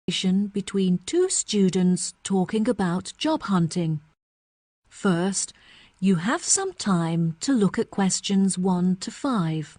Between two students talking about job hunting. First, you have some time to look at questions 1 to 5.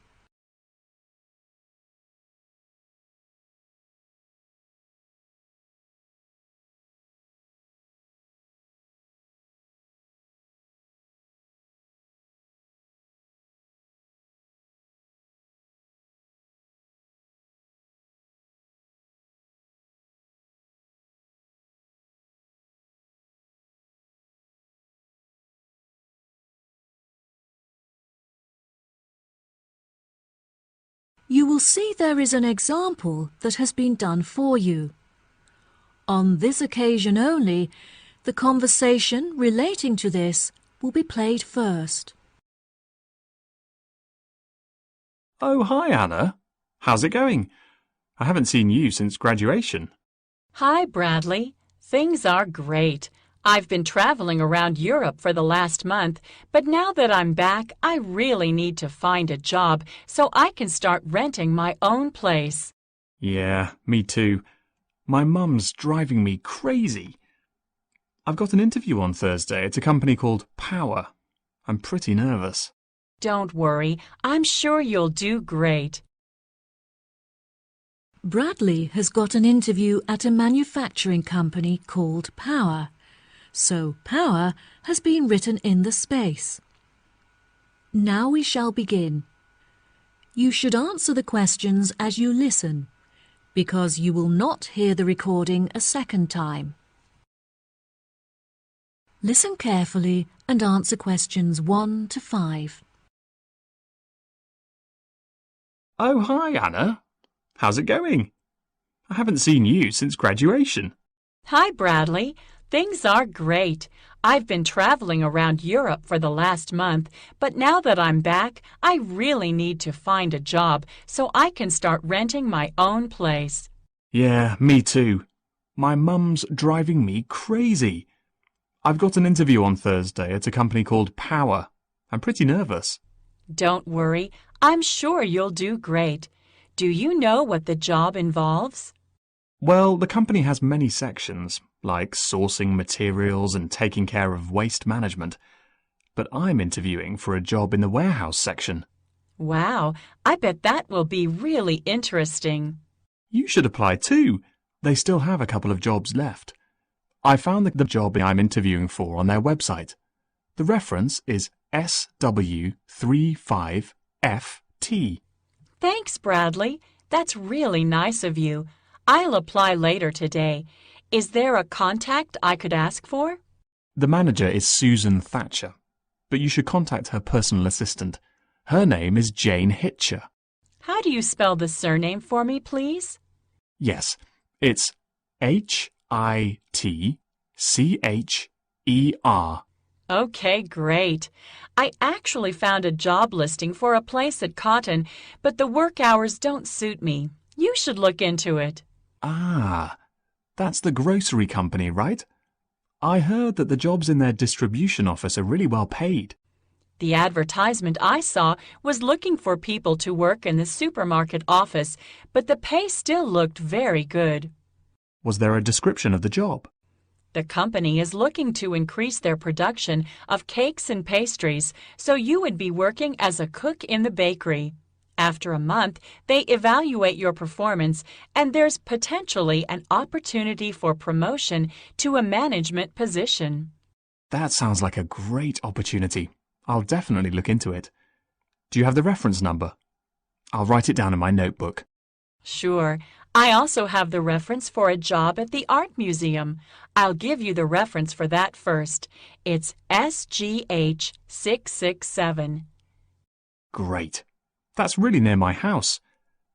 You will see there is an example that has been done for you. On this occasion only, the conversation relating to this will be played first. Oh, hi, Anna. How's it going? I haven't seen you since graduation. Hi, Bradley. Things are great. I've been traveling around Europe for the last month, but now that I'm back, I really need to find a job so I can start renting my own place. Yeah, me too. My mum's driving me crazy. I've got an interview on Thursday at a company called Power. I'm pretty nervous. Don't worry, I'm sure you'll do great. Bradley has got an interview at a manufacturing company called Power. So Power has been written in the space. Now we shall begin. You should answer the questions as you listen, because you will not hear the recording a second time. Listen carefully and answer questions 1 to 5. Oh, hi, Anna. How's it going? I haven't seen you since graduation. Hi, Bradley. Things are great. I've been traveling around Europe for the last month, but now that I'm back, I really need to find a job so I can start renting my own place. Yeah, me too. My mum's driving me crazy. I've got an interview on Thursday at a company called Power. I'm pretty nervous. Don't worry, I'm sure you'll do great. Do you know what the job involves? Well, the company has many sections, like sourcing materials and taking care of waste management. But I'm interviewing for a job in the warehouse section. Wow, I bet that will be really interesting. You should apply too. They still have a couple of jobs left. I found the job I'm interviewing for on their website. The reference is SW35FT. Thanks, Bradley. That's really nice of you. I'll apply later today. Is there a contact I could ask for? The manager is Susan Thatcher, but you should contact her personal assistant. Her name is Jane Hitcher. How do you spell the surname for me, please? Yes, it's Hitcher. Okay, great. I actually found a job listing for a place at Cotton, but the work hours don't suit me. You should look into it. Ah, that's the grocery company, right? I heard that the jobs in their distribution office are really well paid. The advertisement I saw was looking for people to work in the supermarket office, but the pay still looked very good. Was there a description of the job? The company is looking to increase their production of cakes and pastries, so you would be working as a cook in the bakery. After a month, they evaluate your performance, and there's potentially an opportunity for promotion to a management position. That sounds like a great opportunity. I'll definitely look into it. Do you have the reference number? I'll write it down in my notebook. Sure. I also have the reference for a job at the art museum. I'll give you the reference for that first. It's SGH667. Great. That's really near my house.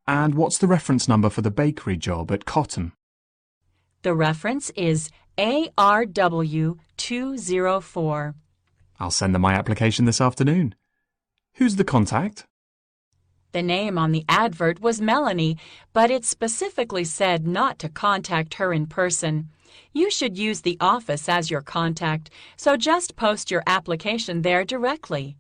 And what's the reference number for the bakery job at Cotton? The reference is ARW204. I'll send them my application this afternoon. Who's the contact? The name on the advert was Melanie, but it specifically said not to contact her in person. You should use the office as your contact, so just post your application there directly.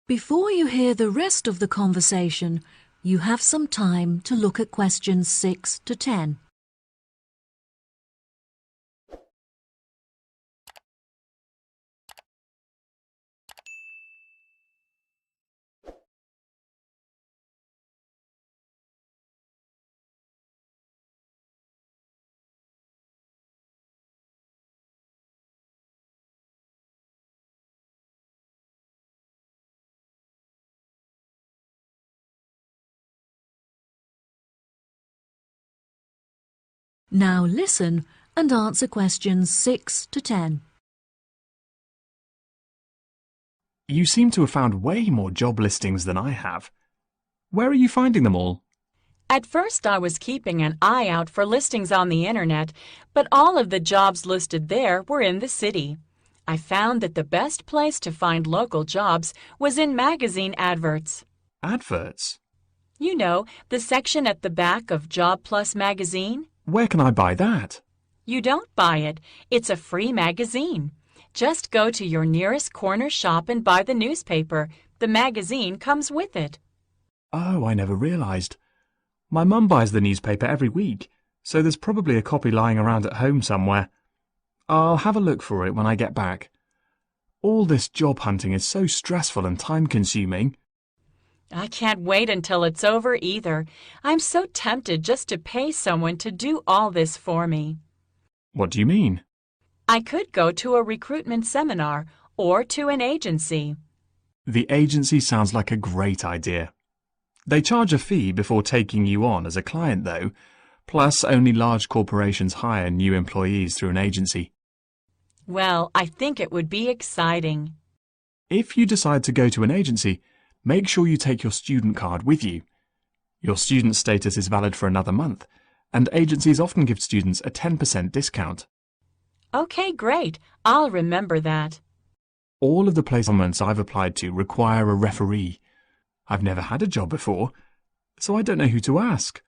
Before you hear the rest of the conversation, You have some time to look at questions 6 to 10. Now listen and answer questions 6 to 10. You seem to have found way more job listings than I have. Where are you finding them all? At first I was keeping an eye out for listings on the internet, but all of the jobs listed there were in the city. I found that the best place to find local jobs was in magazine adverts. Adverts? You know, the section at the back of Job Plus magazine? Where can I buy that? You don't buy it. It's a free magazine. Just go to your nearest corner shop and buy the newspaper. The magazine comes with it. Oh, I never realised. My mum buys the newspaper every week, so there's probably a copy lying around at home somewhere. I'll have a look for it when I get back. All this job hunting is so stressful and time-consuming. I can't wait until it's over either. I'm so tempted just to pay someone to do all this for me. What do you mean? I could go to a recruitment seminar or to an agency. The agency sounds like a great idea. They charge a fee before taking you on as a client, though, plus only large corporations hire new employees through an agency. Well, I think it would be exciting. If you decide to go to an agency, make sure you take your student card with you. Your student status is valid for another month, and agencies often give students a 10% discount. Okay, great. I'll remember that. All of the placements I've applied to require a referee. I've never had a job before, so I don't know who to ask.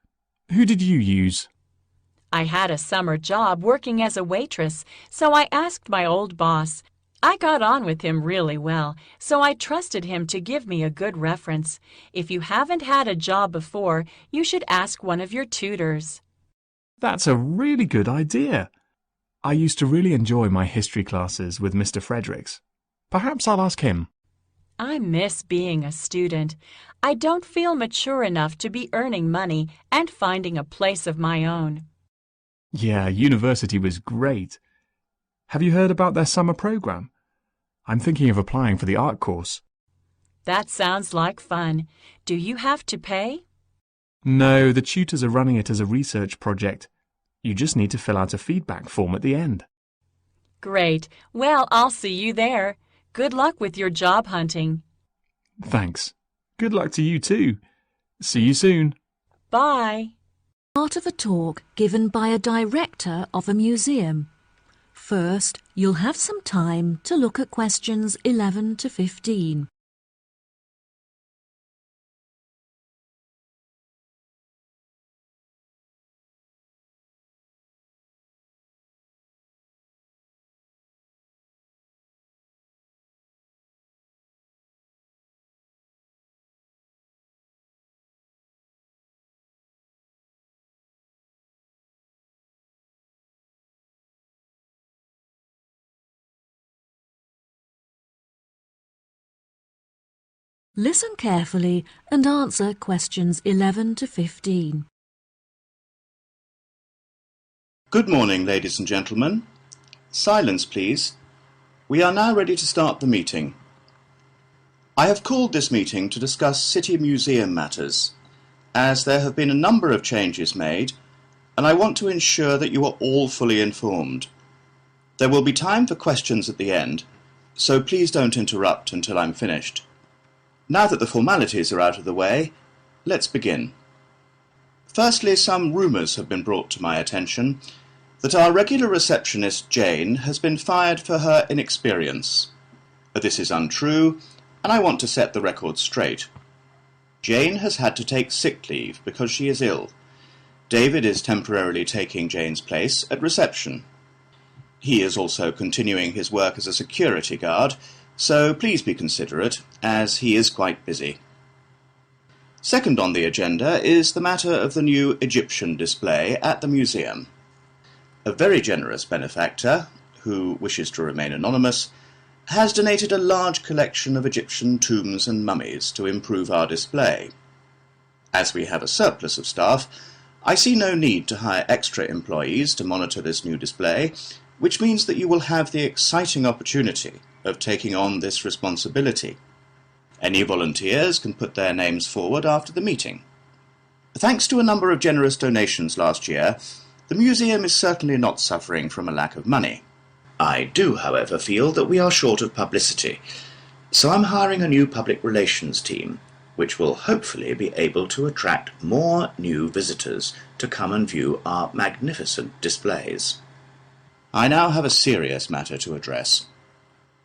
Who did you use? I had a summer job working as a waitress, so I asked my old boss. I got on with him really well, so I trusted him to give me a good reference. If you haven't had a job before, you should ask one of your tutors. That's a really good idea. I used to really enjoy my history classes with Mr. Fredericks. Perhaps I'll ask him. I miss being a student. I don't feel mature enough to be earning money and finding a place of my own. Yeah, university was great. Have you heard about their summer program? I'm thinking of applying for the art course. That sounds like fun. Do you have to pay? No, the tutors are running it as a research project. You just need to fill out a feedback form at the end. Great. Well, I'll see you there. Good luck with your job hunting. Thanks. Good luck to you too. See you soon. Bye. Part of a talk given by a director of a museum. First, you'll have some time to look at questions 11 to 15. Listen carefully and answer questions 11 to 15. Good morning, ladies and gentlemen. Silence, please. We are now ready to start the meeting. I have called this meeting to discuss City Museum matters, as there have been a number of changes made, and I want to ensure that you are all fully informed. There will be time for questions at the end, so please don't interrupt until I'm finished. Now that the formalities are out of the way, let's begin. Firstly, some rumours have been brought to my attention that our regular receptionist, Jane, has been fired for her inexperience. This is untrue, and I want to set the record straight. Jane has had to take sick leave because she is ill. David is temporarily taking Jane's place at reception. He is also continuing his work as a security guard, so please be considerate, as he is quite busy. Second on the agenda is the matter of the new Egyptian display at the museum. A very generous benefactor, who wishes to remain anonymous, has donated a large collection of Egyptian tombs and mummies to improve our display. As we have a surplus of staff, I see no need to hire extra employees to monitor this new display, which means that you will have the exciting opportunity of taking on this responsibility. Any volunteers can put their names forward after the meeting. Thanks to a number of generous donations last year, the museum is certainly not suffering from a lack of money. I do, however, feel that we are short of publicity, so I'm hiring a new public relations team, which will hopefully be able to attract more new visitors to come and view our magnificent displays. I now have a serious matter to address.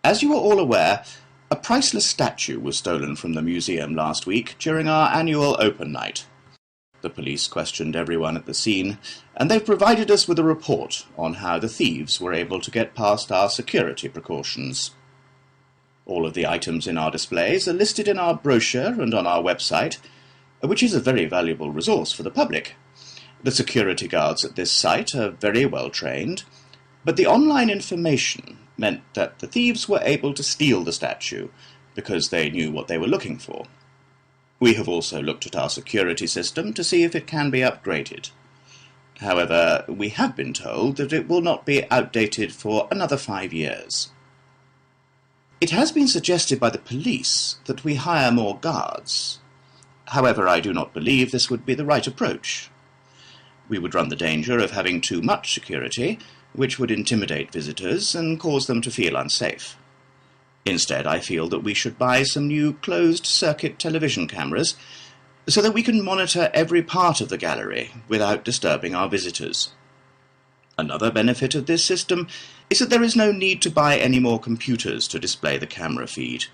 As you are all aware, a priceless statue was stolen from the museum last week during our annual open night. The police questioned everyone at the scene, and they've provided us with a report on how the thieves were able to get past our security precautions. All of the items in our displays are listed in our brochure and on our website, which is a very valuable resource for the public. The security guards at this site are very well trained, but the online information meant that the thieves were able to steal the statue because they knew what they were looking for. We have also looked at our security system to see if it can be upgraded. However, we have been told that it will not be outdated for another 5 years. It has been suggested by the police that we hire more guards. However, I do not believe this would be the right approach. We would run the danger of having too much security, which would intimidate visitors and cause them to feel unsafe. Instead, I feel that we should buy some new closed-circuit television cameras so that we can monitor every part of the gallery without disturbing our visitors. Another benefit of this system is that there is no need to buy any more computers to display the camera feed,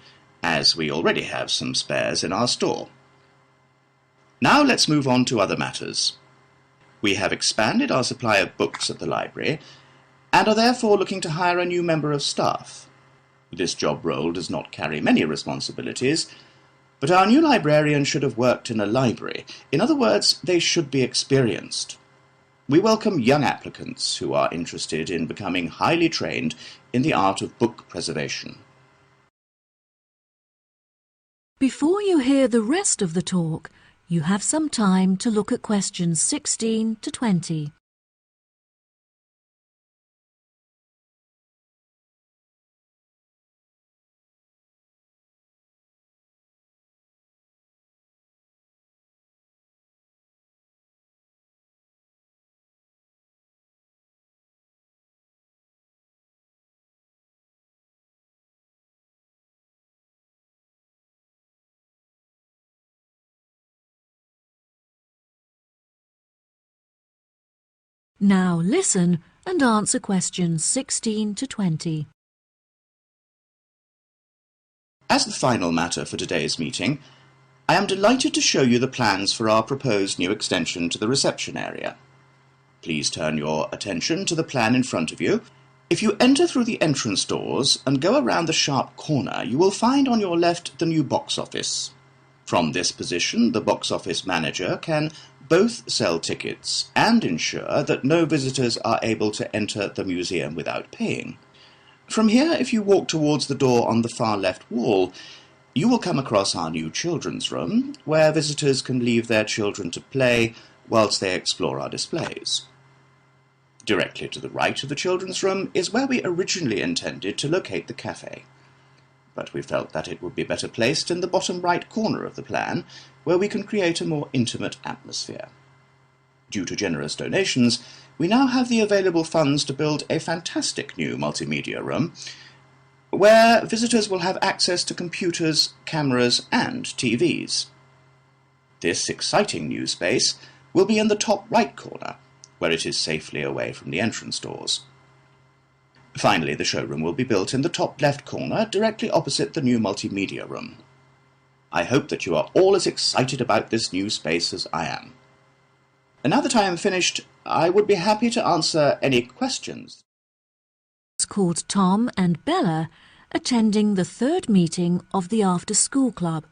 as we already have some spares in our store. Now let's move on to other matters. We have expanded our supply of books at the library, and are therefore looking to hire a new member of staff. This job role does not carry many responsibilities, but our new librarian should have worked in a library. In other words, they should be experienced. We welcome young applicants who are interested in becoming highly trained in the art of book preservation. Before you hear the rest of the talk, you have some time to look at questions 16 to 20. Now listen and answer questions 16 to 20. As the final matter for today's meeting, I am delighted to show you the plans for our proposed new extension to the reception area. Please turn your attention to the plan in front of you. If you enter through the entrance doors and go around the sharp corner, you will find on your left the new box office. From this position, the box office manager can both sell tickets and ensure that no visitors are able to enter the museum without paying. From here, if you walk towards the door on the far left wall, you will come across our new children's room, where visitors can leave their children to play whilst they explore our displays. Directly to the right of the children's room is where we originally intended to locate the cafe, but we felt that it would be better placed in the bottom right corner of the plan, where we can create a more intimate atmosphere. Due to generous donations, we now have the available funds to build a fantastic new multimedia room, where visitors will have access to computers, cameras, and TVs. This exciting new space will be in the top right corner, where it is safely away from the entrance doors. Finally, the showroom will be built in the top left corner, directly opposite the new multimedia room. I hope that you are all as excited about this new space as I am. And now that I am finished, I would be happy to answer any questions. It's called Tom and Bella attending the third meeting of the after-school club.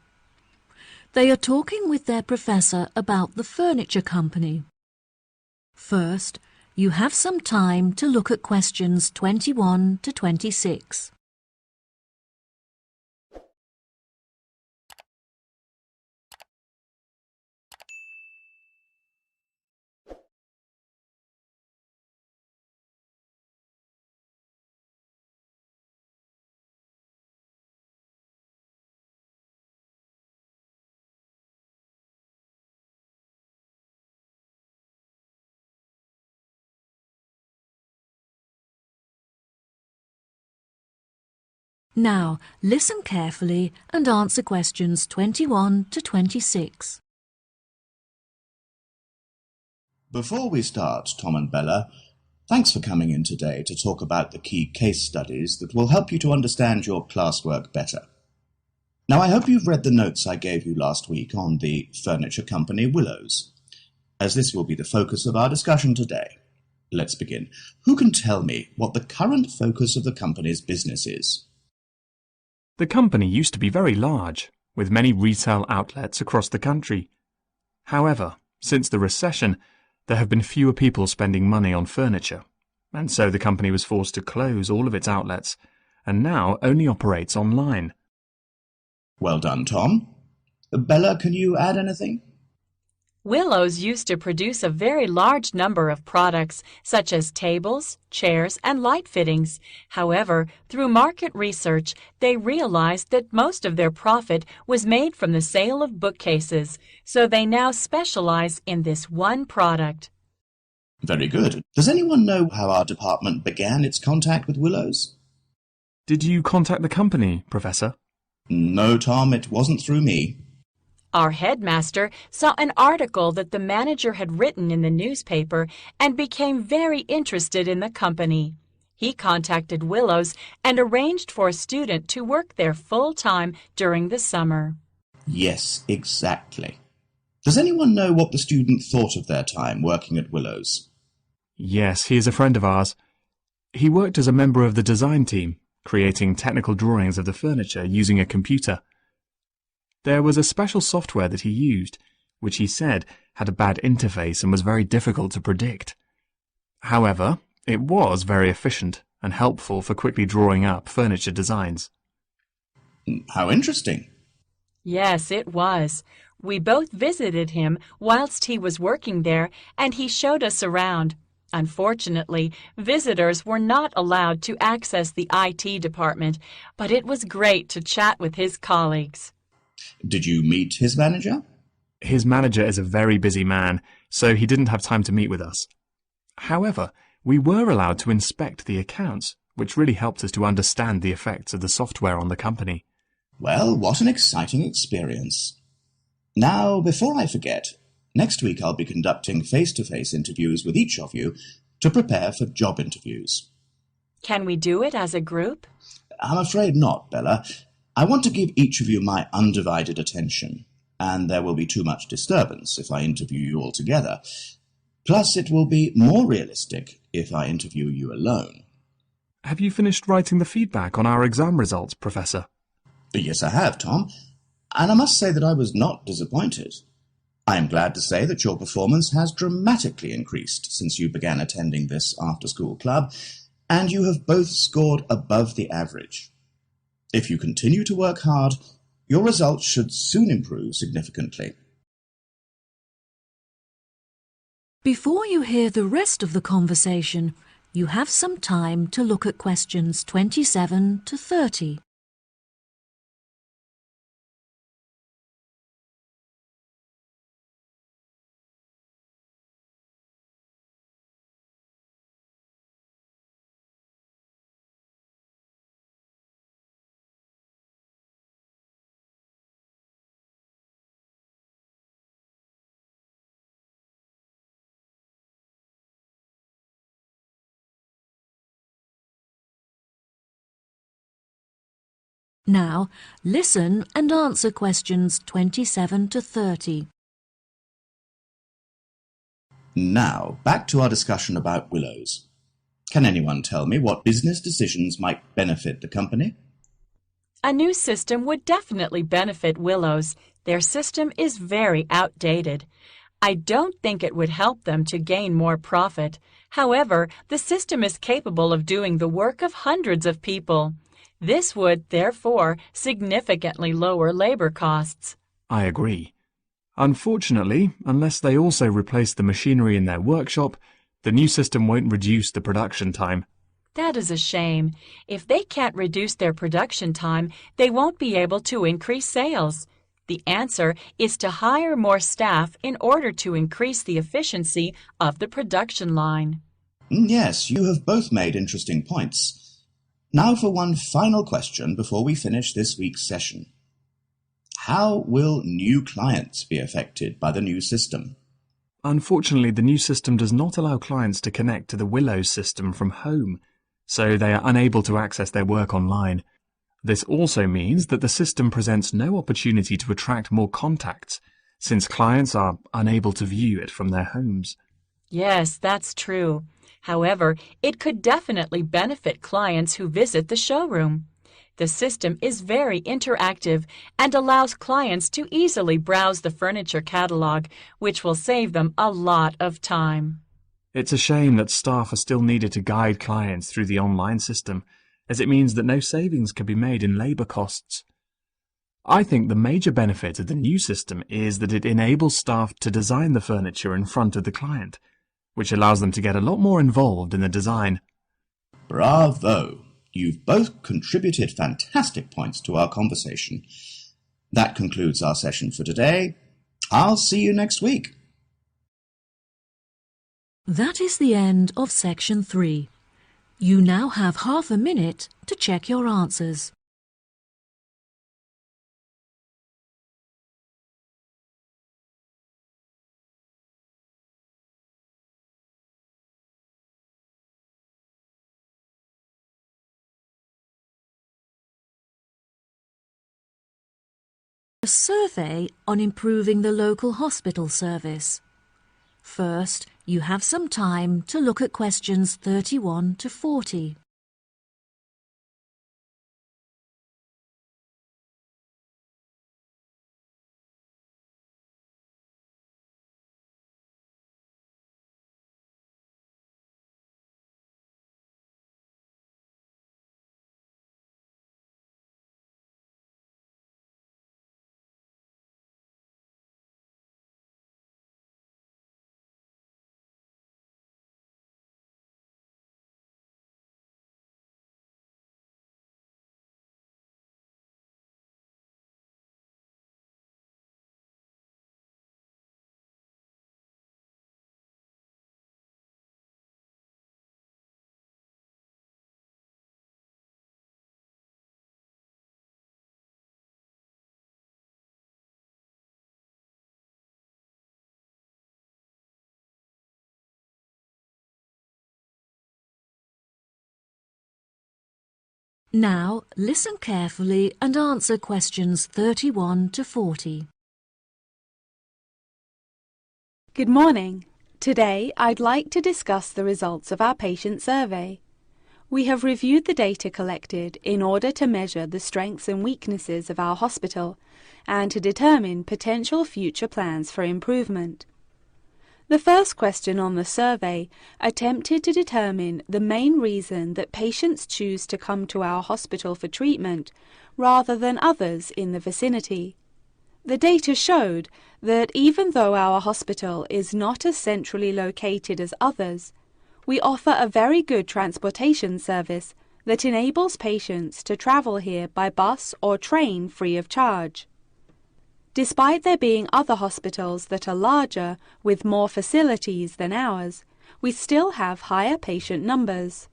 They are talking with their professor about the furniture company. First, you have some time to look at questions 21 to 26. Now, listen carefully and answer questions 21 to 26. Before we start, Tom and Bella, thanks for coming in today to talk about the key case studies that will help you to understand your classwork better. Now, I hope you've read the notes I gave you last week on the furniture company Willows, as this will be the focus of our discussion today. Let's begin. Who can tell me what the current focus of the company's business is? The company used to be very large, with many retail outlets across the country. However, since the recession, there have been fewer people spending money on furniture, and so the company was forced to close all of its outlets, and now only operates online. Well done, Tom. Bella, can you add anything? Willows used to produce a very large number of products, such as tables, chairs, and light fittings. However, through market research, they realized that most of their profit was made from the sale of bookcases, so they now specialize in this one product. Very good. Does anyone know how our department began its contact with Willows? Did you contact the company, Professor? No, Tom, it wasn't through me. Our headmaster saw an article that the manager had written in the newspaper and became very interested in the company. He contacted Willows and arranged for a student to work there full-time during the summer. Yes, exactly. Does anyone know what the student thought of their time working at Willows? Yes, he is a friend of ours. He worked as a member of the design team, creating technical drawings of the furniture using a computer. There was a special software that he used, which he said had a bad interface and was very difficult to predict. However, it was very efficient and helpful for quickly drawing up furniture designs. How interesting. Yes, it was. We both visited him whilst he was working there, and he showed us around. Unfortunately, visitors were not allowed to access the IT department, but it was great to chat with his colleagues. Did you meet his manager? His manager is a very busy man, so he didn't have time to meet with us. However, we were allowed to inspect the accounts, which really helped us to understand the effects of the software on the company. Well, what an exciting experience. Now, before I forget, next week I'll be conducting face-to-face interviews with each of you to prepare for job interviews. Can we do it as a group? I'm afraid not, Bella. I want to give each of you my undivided attention, and there will be too much disturbance if I interview you all together. Plus, it will be more realistic if I interview you alone. Have you finished writing the feedback on our exam results, Professor? Yes, I have, Tom, and I must say that I was not disappointed. I am glad to say that your performance has dramatically increased since you began attending this after-school club, and you have both scored above the average. If you continue to work hard, your results should soon improve significantly. Before you hear the rest of the conversation, you have some time to look at questions 27 to 30. Now, listen and answer questions 27 to 30. Now, back to our discussion about Willows. Can anyone tell me what business decisions might benefit the company? A new system would definitely benefit Willows. Their system is very outdated. I don't think it would help them to gain more profit. However, the system is capable of doing the work of hundreds of people. This would, therefore, significantly lower labor costs. I agree. Unfortunately, unless they also replace the machinery in their workshop, the new system won't reduce the production time. That is a shame. If they can't reduce their production time, they won't be able to increase sales. The answer is to hire more staff in order to increase the efficiency of the production line. Yes, you have both made interesting points. Now for one final question before we finish this week's session. How will new clients be affected by the new system? Unfortunately, the new system does not allow clients to connect to the Willows system from home, so they are unable to access their work online. This also means that the system presents no opportunity to attract more contacts, since clients are unable to view it from their homes. Yes, that's true. However, it could definitely benefit clients who visit the showroom. The system is very interactive and allows clients to easily browse the furniture catalog, which will save them a lot of time. It's a shame that staff are still needed to guide clients through the online system, as it means that no savings can be made in labor costs. I think the major benefit of the new system is that it enables staff to design the furniture in front of the client, which allows them to get a lot more involved in the design. Bravo! You've both contributed fantastic points to our conversation. That concludes our session for today. I'll see you next week. That is the end of section 3. You now have half a minute to check your answers. A survey on improving the local hospital service. First, you have some time to look at questions 31 to 40. Now, listen carefully and answer questions 31 to 40. Good morning. Today, I'd like to discuss the results of our patient survey. We have reviewed the data collected in order to measure the strengths and weaknesses of our hospital and to determine potential future plans for improvement. The first question on the survey attempted to determine the main reason that patients choose to come to our hospital for treatment rather than others in the vicinity. The data showed that even though our hospital is not as centrally located as others, we offer a very good transportation service that enables patients to travel here by bus or train free of charge. Despite there being other hospitals that are larger with more facilities than ours, we still have higher patient numbers.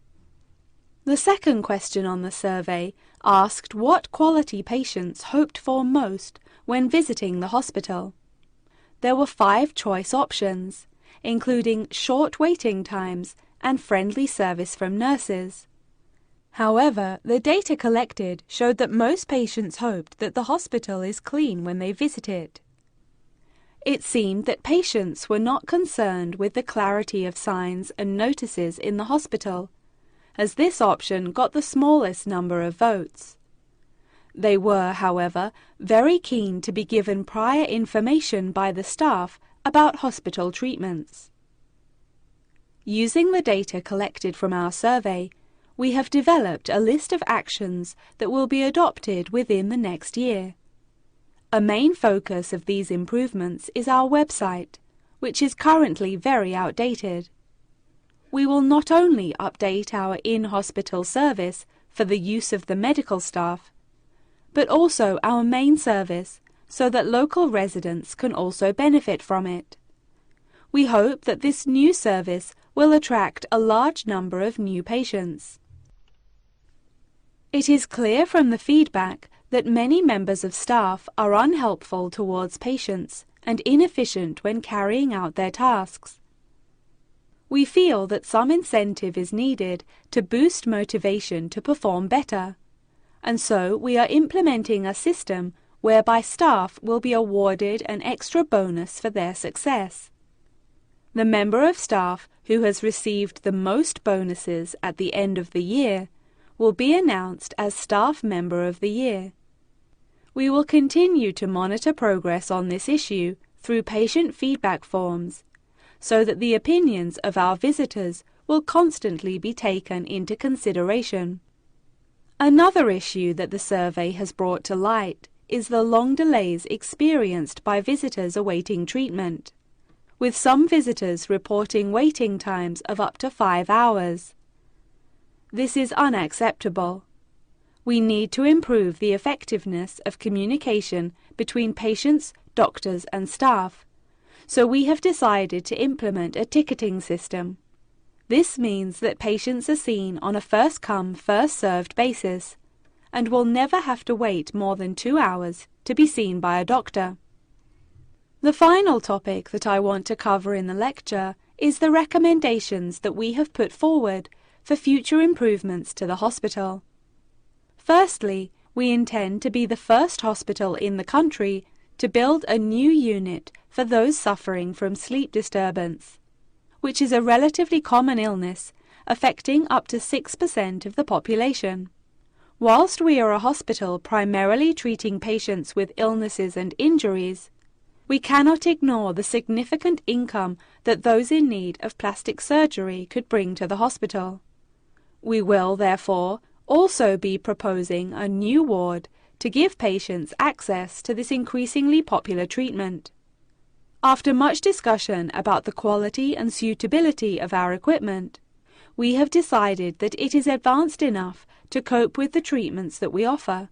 The second question on the survey asked what quality patients hoped for most when visiting the hospital. There were 5 choice options, including short waiting times and friendly service from nurses. However, the data collected showed that most patients hoped that the hospital is clean when they visit it. It seemed that patients were not concerned with the clarity of signs and notices in the hospital, as this option got the smallest number of votes. They were, however, very keen to be given prior information by the staff about hospital treatments. Using the data collected from our survey, we have developed a list of actions that will be adopted within the next year. A main focus of these improvements is our website, which is currently very outdated. We will not only update our in-hospital service for the use of the medical staff, but also our main service so that local residents can also benefit from it. We hope that this new service will attract a large number of new patients. It is clear from the feedback that many members of staff are unhelpful towards patients and inefficient when carrying out their tasks. We feel that some incentive is needed to boost motivation to perform better, and so we are implementing a system whereby staff will be awarded an extra bonus for their success. The member of staff who has received the most bonuses at the end of the year will be announced as Staff Member of the Year. We will continue to monitor progress on this issue through patient feedback forms, so that the opinions of our visitors will constantly be taken into consideration. Another issue that the survey has brought to light is the long delays experienced by visitors awaiting treatment, with some visitors reporting waiting times of up to 5 hours. This is unacceptable. We need to improve the effectiveness of communication between patients, doctors and staff, so we have decided to implement a ticketing system. This means that patients are seen on a first-come, first-served basis and will never have to wait more than 2 hours to be seen by a doctor. The final topic that I want to cover in the lecture is the recommendations that we have put forward for future improvements to the hospital. Firstly, we intend to be the first hospital in the country to build a new unit for those suffering from sleep disturbance, which is a relatively common illness affecting up to 6% of the population. Whilst we are a hospital primarily treating patients with illnesses and injuries, we cannot ignore the significant income that those in need of plastic surgery could bring to the hospital. We will, therefore, also be proposing a new ward to give patients access to this increasingly popular treatment. After much discussion about the quality and suitability of our equipment, we have decided that it is advanced enough to cope with the treatments that we offer,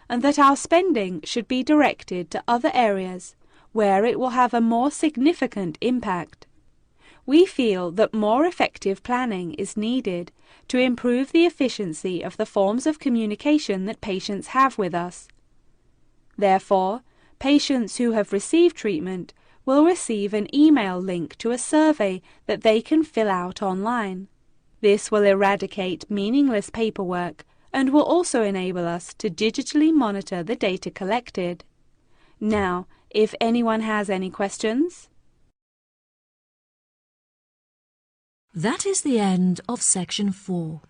and that our spending should be directed to other areas where it will have a more significant impact. We feel that more effective planning is needed to improve the efficiency of the forms of communication that patients have with us. Therefore, patients who have received treatment will receive an email link to a survey that they can fill out online. This will eradicate meaningless paperwork and will also enable us to digitally monitor the data collected. Now, if anyone has any questions. That is the end of section 4.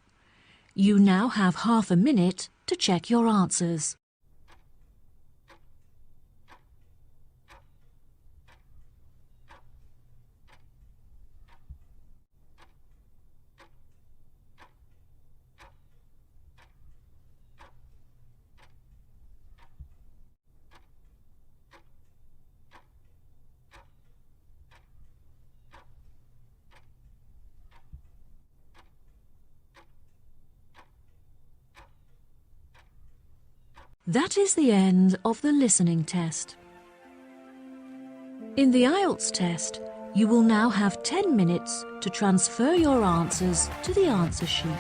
You now have half a minute to check your answers. That is the end of the listening test. In the IELTS test, you will now have 10 minutes to transfer your answers to the answer sheet.